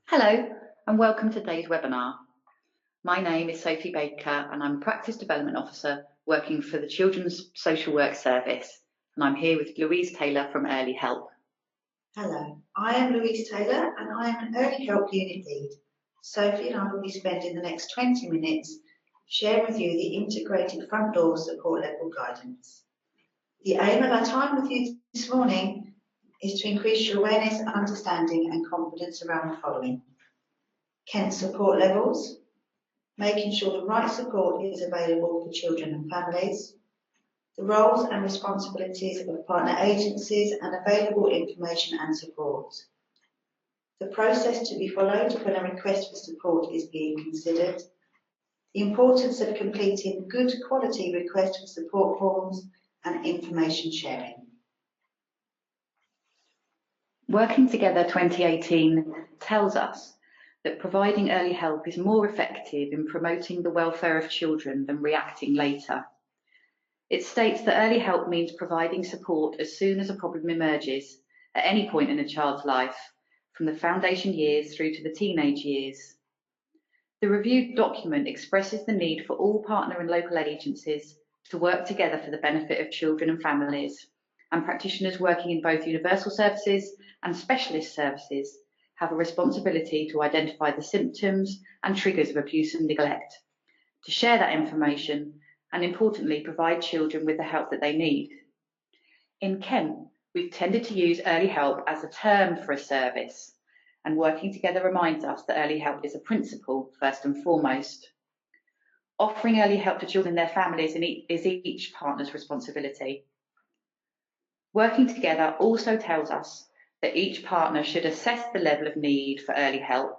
Hello and welcome to today's webinar. My name is Sophie Baker and I'm a Practice Development Officer working for the Children's Social Work Service, and I'm here with Louise Taylor from Early Help. Hello, I am Louise Taylor and I am an Early Help Unit Lead. Sophie and I will be spending the next 20 minutes sharing with you the integrated front door support level guidance. The aim of our time with you this morning is to increase your awareness, understanding and confidence around the following: Kent support levels, making sure the right support is available for children and families, the roles and responsibilities of partner agencies and available information and support, the process to be followed when a request for support is being considered, the importance of completing good quality request for support forms and information sharing. Working Together 2018 tells us that providing early help is more effective in promoting the welfare of children than reacting later. It states that early help means providing support as soon as a problem emerges at any point in a child's life, from the foundation years through to the teenage years. The reviewed document expresses the need for all partner and local agencies to work together for the benefit of children and families, and practitioners working in both universal services and specialist services have a responsibility to identify the symptoms and triggers of abuse and neglect, to share that information and, importantly, provide children with the help that they need. In Kent, we've tended to use early help as a term for a service, and Working Together reminds us that early help is a principle first and foremost. Offering early help to children and their families is each partner's responsibility. Working Together also tells us that each partner should assess the level of need for early help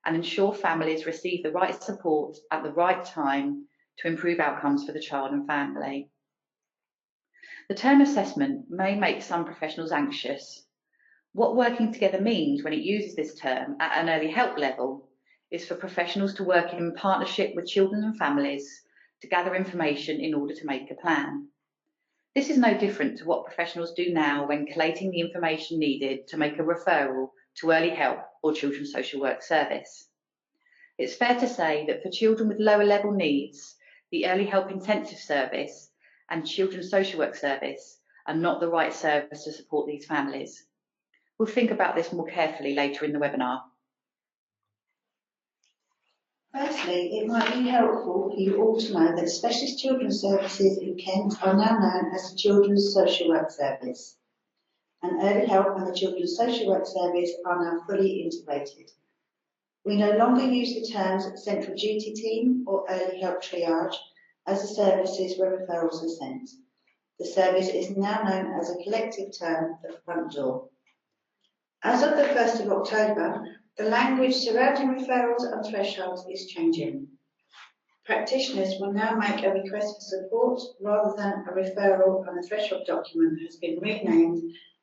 and ensure families receive the right support at the right time to improve outcomes for the child and family. The term assessment may make some professionals anxious. What Working Together means when it uses this term at an early help level is for professionals to work in partnership with children and families to gather information in order to make a plan. This is no different to what professionals do now when collating the information needed to make a referral to early help or children's social work service. It's fair to say that for children with lower level needs, the early help intensive service and children's social work service are not the right service to support these families. We'll think about this more carefully later in the webinar. Firstly, it might be helpful for you all to know that Specialist Children's Services in Kent are now known as the Children's Social Work Service, and Early Help and the Children's Social Work Service are now fully integrated. We no longer use the terms Central Duty Team or Early Help Triage as the services where referrals are sent. The service is now known as a collective term, the front door. As of the 1st of October, the language surrounding referrals and thresholds is changing. Practitioners will now make a request for support rather than a referral, and the threshold document has been renamed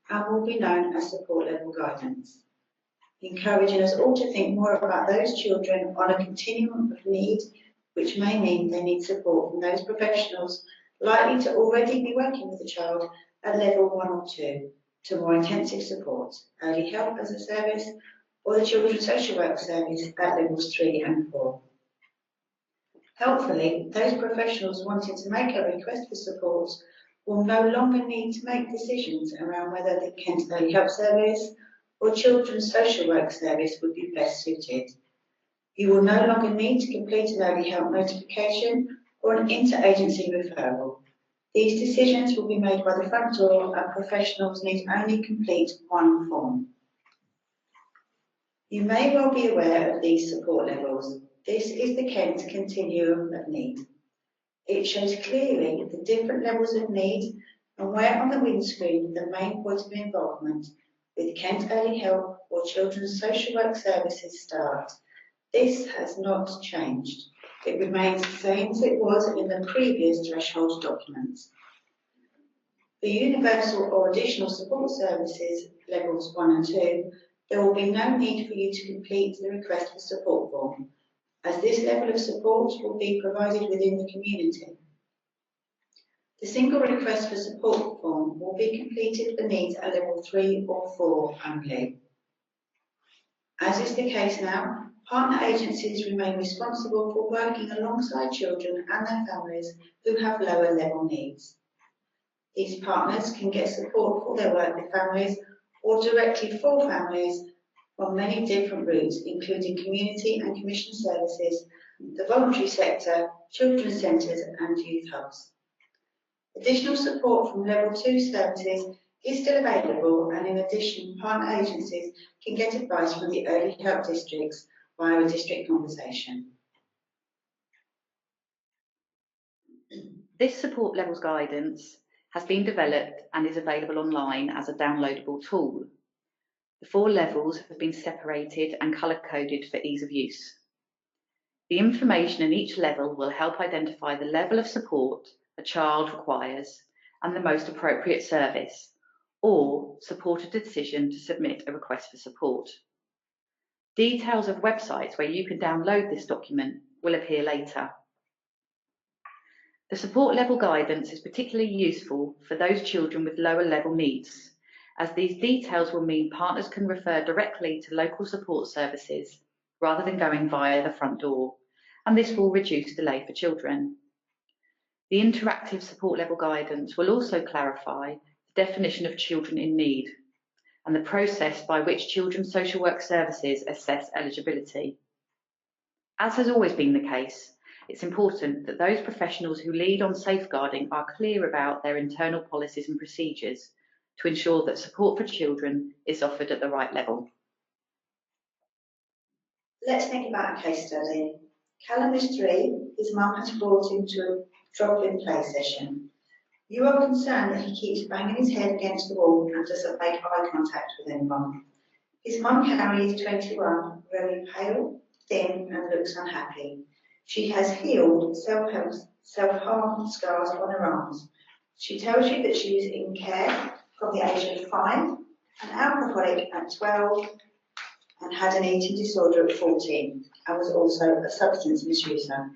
and will be known as support level guidance, encouraging us all to think more about those children on a continuum of need, which may mean they need support from those professionals likely to already be working with the child at level 1 or 2, to more intensive support, early help as a service, or the children's social work service at levels 3 and 4. Helpfully, those professionals wanting to make a request for support will no longer need to make decisions around whether the Kent Early Help Service or Children's Social Work Service would be best suited. You will no longer need to complete an early help notification or an interagency referral. These decisions will be made by the front door, and professionals need only complete one form. You may well be aware of these support levels. This is the Kent Continuum of Need. It shows clearly the different levels of need and where on the windscreen the main point of involvement with Kent Early Help or Children's Social Work Services start. This has not changed. It remains the same as it was in the previous threshold documents. For universal or additional support services, levels 1 and 2, there will be no need for you to complete the request for support form, as this level of support will be provided within the community. The single request for support form will be completed for needs at level 3 or 4 only. As is the case now, partner agencies remain responsible for working alongside children and their families who have lower level needs. These partners can get support for their work with families or directly for families from many different routes, including community and commission services, the voluntary sector, children's centres and youth hubs. Additional support from Level 2 services is still available, and in addition, partner agencies can get advice from the early help districts via a district conversation. This support levels guidance has been developed and is available online as a downloadable tool. The 4 levels have been separated and colour-coded for ease of use. The information in each level will help identify the level of support a child requires and the most appropriate service, or support a decision to submit a request for support. Details of websites where you can download this document will appear later. The support level guidance is particularly useful for those children with lower level needs, as these details will mean partners can refer directly to local support services rather than going via the front door, and this will reduce delay for children. The interactive support level guidance will also clarify the definition of children in need and the process by which children's social work services assess eligibility. As has always been the case, it's important that those professionals who lead on safeguarding are clear about their internal policies and procedures to ensure that support for children is offered at the right level. Let's think about a case study. Callum is 3, his mum has brought him to a drop-in play session. You are concerned that he keeps banging his head against the wall and doesn't make eye contact with anyone. His mum, Carrie, is 21, very pale, thin and looks unhappy. She has healed self-harm scars on her arms. She tells you that she was in care from the age of 5, an alcoholic at 12, and had an eating disorder at 14, and was also a substance misuser.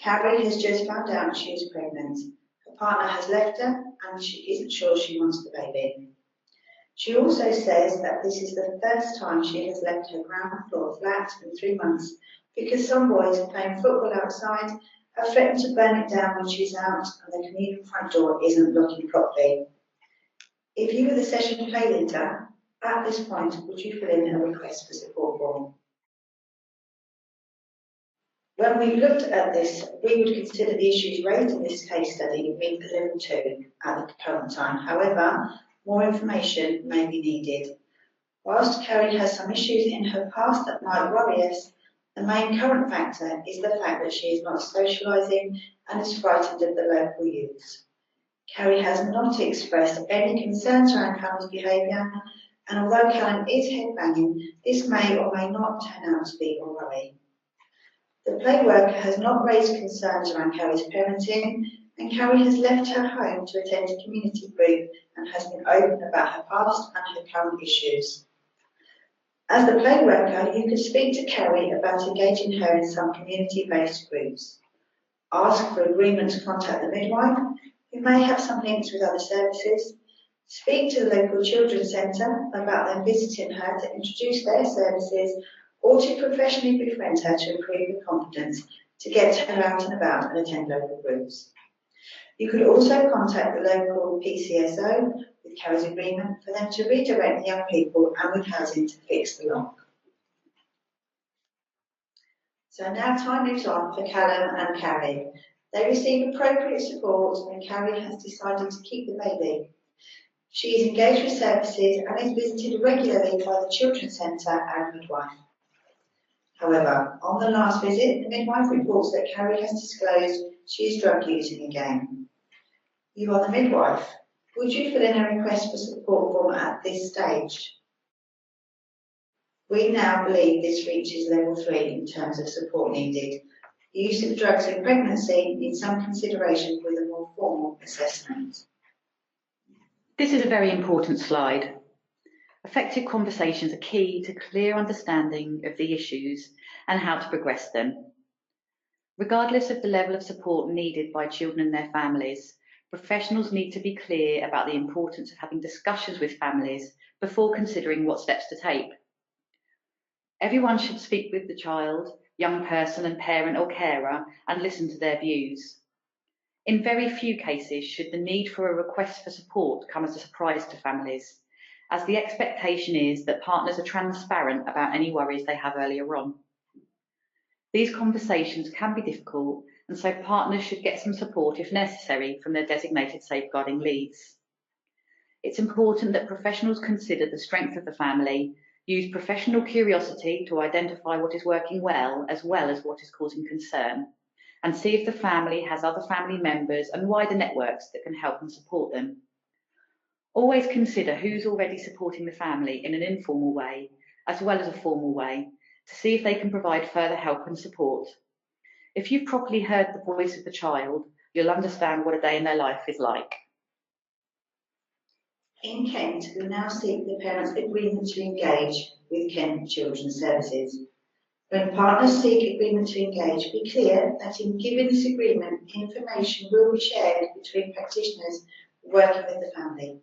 Carrie has just found out she is pregnant. Her partner has left her, and she isn't sure she wants the baby. She also says that this is the first time she has left her ground floor flat in 3 months because some boys playing football outside have threatened to burn it down when she's out and the communal front door isn't locking properly. If you were the session play leader, at this point, would you fill in a request for support form? When we looked at this, we would consider the issues raised in this case study meet the Level 2 at the current time. However, more information may be needed. Whilst Carrie has some issues in her past that might worry us, the main current factor is the fact that she is not socialising and is frightened of the local youths. Carrie has not expressed any concerns around Callum's behaviour, and although Callum is headbanging, this may or may not turn out to be a worry. The play worker has not raised concerns around Carrie's parenting, and Carrie has left her home to attend a community group and has been open about her past and her current issues. As the play worker, you could speak to Carrie about engaging her in some community-based groups. Ask for agreement to contact the midwife, who may have some links with other services. Speak to the local children's centre about them visiting her to introduce their services or to professionally befriend her to improve her confidence to get her out and about and attend local groups. You could also contact the local PCSO with Carrie's agreement for them to redirect the young people and with housing to fix the lock. So now time moves on for Callum and Carrie. They receive appropriate support and Carrie has decided to keep the baby. She is engaged with services and is visited regularly by the Children's Centre and midwife. However, on the last visit, the midwife reports that Carrie has disclosed she is drug using again. You are the midwife. Would you fill in a request for support form at this stage? We now believe this reaches Level 3 in terms of support needed. The use of drugs in pregnancy needs some consideration with a more formal assessment. This is a very important slide. Effective conversations are key to clear understanding of the issues and how to progress them. Regardless of the level of support needed by children and their families, professionals need to be clear about the importance of having discussions with families before considering what steps to take. Everyone should speak with the child, young person and parent or carer and listen to their views. In very few cases should the need for a request for support come as a surprise to families, as the expectation is that partners are transparent about any worries they have earlier on. These conversations can be difficult, and so partners should get some support if necessary from their designated safeguarding leads. It's important that professionals consider the strength of the family, use professional curiosity to identify what is working well as what is causing concern, and see if the family has other family members and wider networks that can help and support them. Always consider who's already supporting the family in an informal way, as well as a formal way, to see if they can provide further help and support. If you've properly heard the voice of the child, you'll understand what a day in their life is like. In Kent, we now seek the parents' agreement to engage with Kent Children's Services. When partners seek agreement to engage, be clear that in giving this agreement, information will be shared between practitioners working with the family,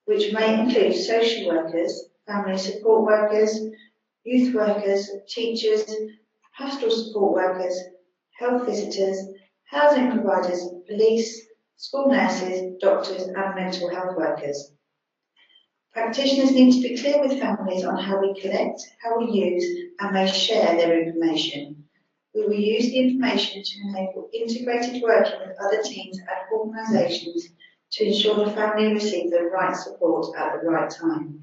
which may include social workers, family support workers, youth workers, teachers, pastoral support workers, health visitors, housing providers, police, school nurses, doctors and mental health workers. Practitioners need to be clear with families on how we collect, how we use and may share their information. We will use the information to enable integrated working with other teams and organisations to ensure the family receive the right support at the right time.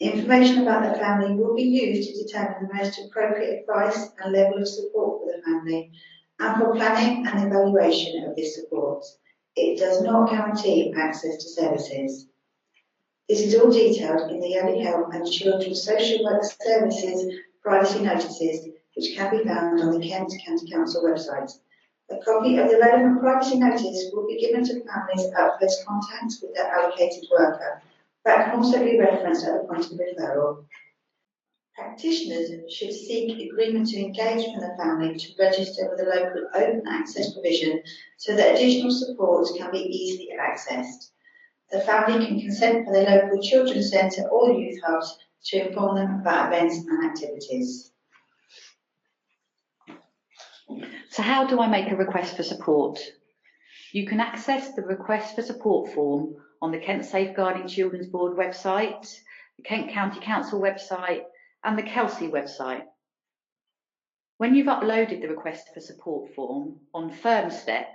Information about the family will be used to determine the most appropriate advice and level of support for the family and for planning and evaluation of this support. It does not guarantee access to services. This is all detailed in the Early Help and Children's Social Work Services privacy notices, which can be found on the Kent County Council website. A copy of the relevant privacy notice will be given to families at first contact with their allocated worker, but can also be referenced at the point of referral. Practitioners should seek agreement to engage from the family to register with a local open access provision so that additional support can be easily accessed. The family can consent for their local children's centre or youth hubs to inform them about events and activities. So how do I make a request for support? You can access the request for support form on the Kent Safeguarding Children's Board website, the Kent County Council website and the Kelsey website. When you've uploaded the request for support form, on Firm Step,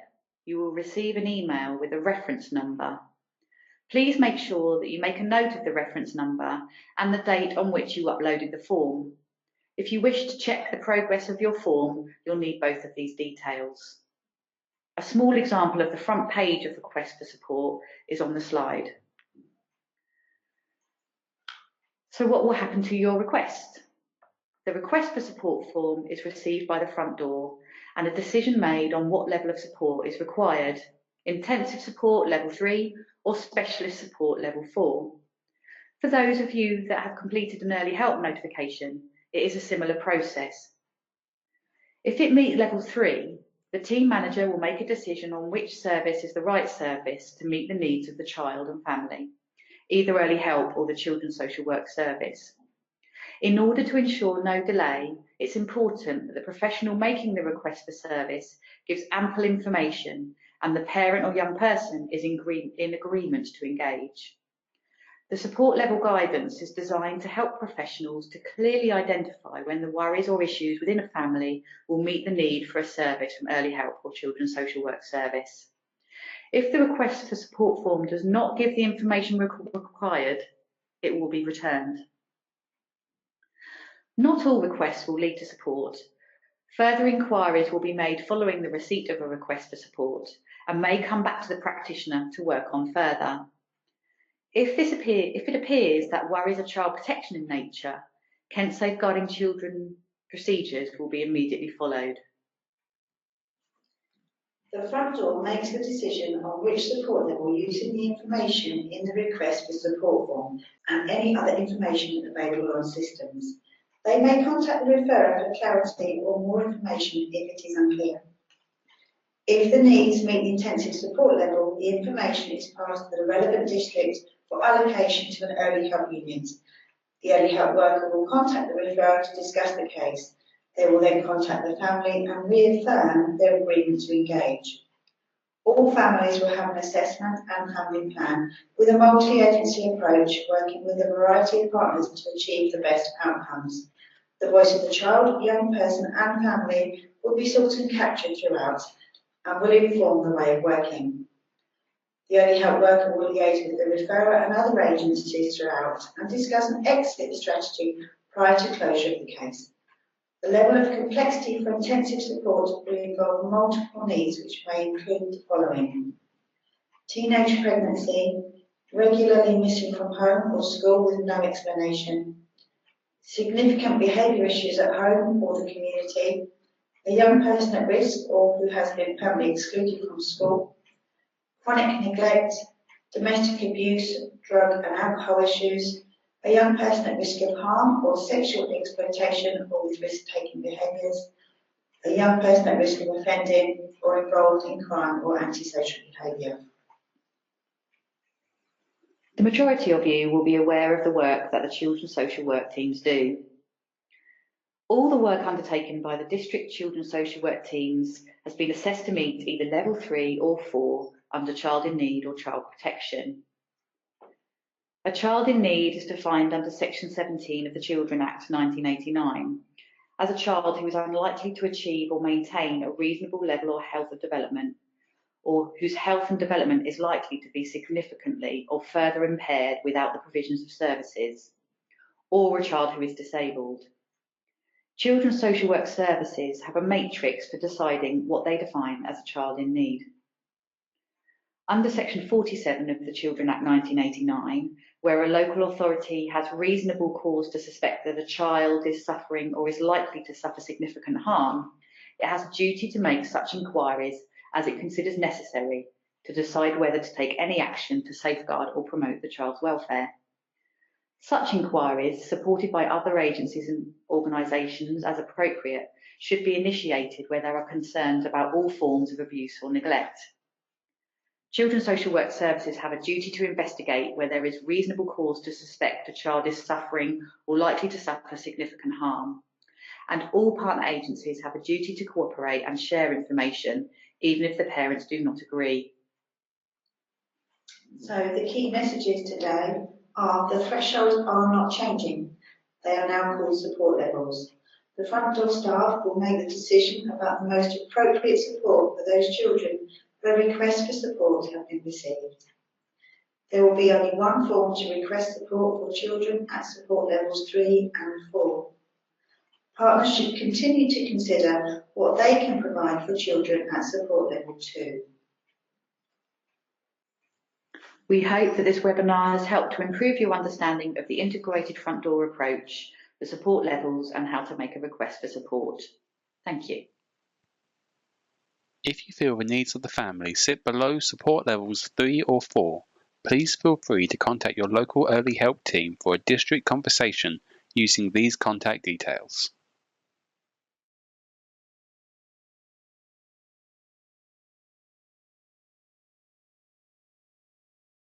you will receive an email with a reference number. Please make sure that you make a note of the reference number and the date on which you uploaded the form. If you wish to check the progress of your form, you'll need both of these details. A small example of the front page of the request for support is on the slide. So what will happen to your request? The request for support form is received by the front door and a decision made on what level of support is required: intensive support level 3 or specialist support level 4. For those of you that have completed an early help notification, it is a similar process. If it meets level 3, the team manager will make a decision on which service is the right service to meet the needs of the child and family, either early help or the children's social work service. In order to ensure no delay, it's important that the professional making the request for service gives ample information and the parent or young person is in agreement to engage. The support level guidance is designed to help professionals to clearly identify when the worries or issues within a family will meet the need for a service from early help or children's social work service. If the request for support form does not give the information required, it will be returned. Not all requests will lead to support. Further inquiries will be made following the receipt of a request for support and may come back to the practitioner to work on further. If it appears that worries are child protection in nature, Kent Safeguarding Children procedures will be immediately followed. The front door makes the decision on which support level using the information in the request for support form and any other information available on systems. They may contact the referrer for clarity or more information if it is unclear. If the needs meet the intensive support level, the information is passed to the relevant district for allocation to an early help unit. The early help worker will contact the referrer to discuss the case. They will then contact the family and reaffirm their agreement to engage. All families will have an assessment and family plan with a multi-agency approach, working with a variety of partners to achieve the best outcomes. The voice of the child, young person and family will be sought and captured throughout and will inform the way of working. The early help worker will liaise with the referrer and other agencies throughout and discuss an exit strategy prior to closure of the case. The level of complexity for intensive support will involve multiple needs, which may include the following: teenage pregnancy, regularly missing from home or school with no explanation, significant behaviour issues at home or the community, a young person at risk or who has been permanently excluded from school, chronic neglect, domestic abuse, drug and alcohol issues, a young person at risk of harm or sexual exploitation or with risk-taking behaviours, a young person at risk of offending or involved in crime or antisocial behaviour. The majority of you will be aware of the work that the children's social work teams do. All the work undertaken by the district children's social work teams has been assessed to meet either level 3 or 4 under child in need or child protection. A child in need is defined under Section 17 of the Children Act 1989 as a child who is unlikely to achieve or maintain a reasonable level or health of development, or whose health and development is likely to be significantly or further impaired without the provisions of services, or a child who is disabled. Children's social work services have a matrix for deciding what they define as a child in need. Under Section 47 of the Children Act 1989, where a local authority has reasonable cause to suspect that a child is suffering or is likely to suffer significant harm, it has a duty to make such inquiries as it considers necessary to decide whether to take any action to safeguard or promote the child's welfare. Such inquiries, supported by other agencies and organisations as appropriate, should be initiated where there are concerns about all forms of abuse or neglect. Children's social work services have a duty to investigate where there is reasonable cause to suspect a child is suffering or likely to suffer significant harm. And all partner agencies have a duty to cooperate and share information, even if the parents do not agree. So the key messages today are: the thresholds are not changing. They are now called support levels. The front door staff will make the decision about the most appropriate support for those children where requests for support have been received. There will be only one form to request support for children at support levels 3 and 4. Partners should continue to consider what they can provide for children at support level 2. We hope that this webinar has helped to improve your understanding of the integrated front door approach, the support levels, and how to make a request for support. Thank you. If you feel the needs of the family sit below support levels 3 or 4, please feel free to contact your local early help team for a district conversation using these contact details.